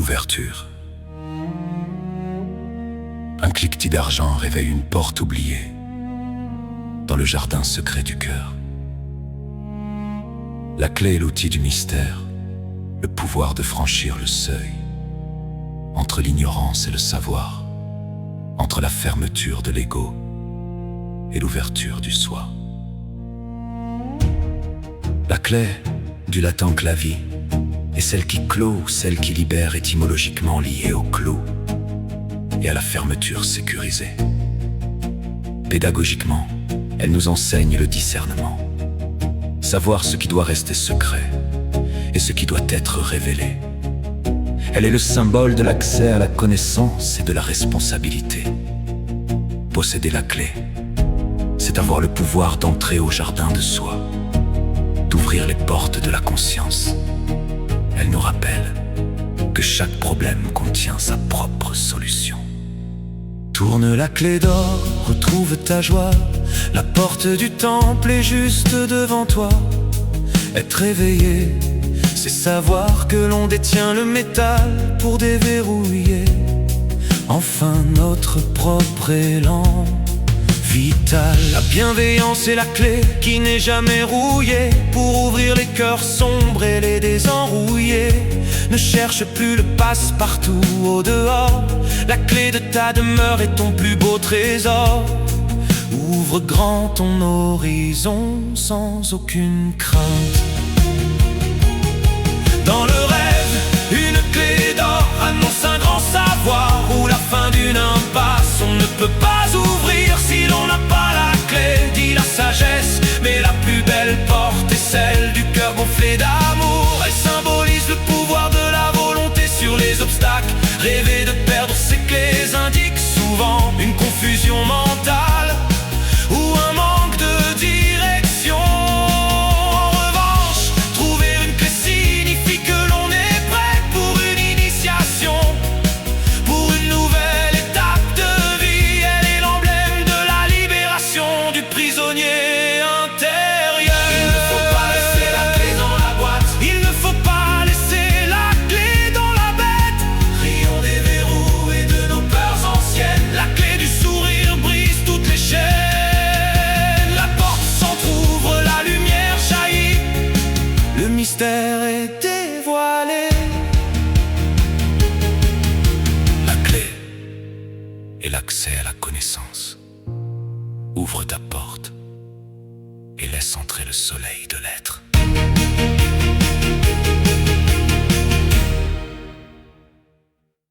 L'ouverture. Un cliquetis d'argent réveille une porte oubliée dans le jardin secret du cœur. La clé est l'outil du mystère, le pouvoir de franchir le seuil entre l'ignorance et le savoir, entre la fermeture de l'ego et l'ouverture du soi. La clé, du latin clavi, est celle qui clôt ou celle qui libère, étymologiquement liée au clou et à la fermeture sécurisée. Pédagogiquement, elle nous enseigne le discernement, savoir ce qui doit rester secret et ce qui doit être révélé. Elle est le symbole de l'accès à la connaissance et de la responsabilité. Posséder la clé, c'est avoir le pouvoir d'entrer au jardin de soi, d'ouvrir les portes de la conscience. Elle nous rappelle que chaque problème contient sa propre solution. Tourne la clé d'or, retrouve ta joie. La porte du temple est juste devant toi. Être éveillé, c'est savoir que l'on détient le métal pour déverrouiller enfin notre propre élan vital. La bienveillance est la clé qui n'est jamais rouillée pour ouvrir les cœurs sombres et les désenrouiller. Ne cherche plus le passe-partout au dehors. La clé de ta demeure est ton plus beau trésor. Ouvre grand ton horizon sans aucune crainte. Dans le rêve, une clé d'or annonce un grand savoir ou la fin d'une impasse. On ne peut pas ouvrir si l'on n'a pas la clé, dit la sagesse. Mais la plus belle porte est celle du cœur gonflé d'amour. Elle symbolise le pouvoir de la volonté sur les obstacles. Rêver de perdre ses clés indique souvent une confusion mentale ou un manque de direction. En revanche, trouver une clé signifie que l'on est prêt pour une initiation, pour une nouvelle étape de vie. Elle est l'emblème de la libération du prisonnier intérieur. Il ne faut pas laisser la clé dans la boîte. Il ne faut pas laisser la clé dans la bête. Rions des verrous et de nos peurs anciennes. La clé du sourire brise toutes les chaînes. Le mystère est dévoilé. La clé est l'accès à la connaissance. Ouvre ta porte et laisse entrer le soleil de l'être.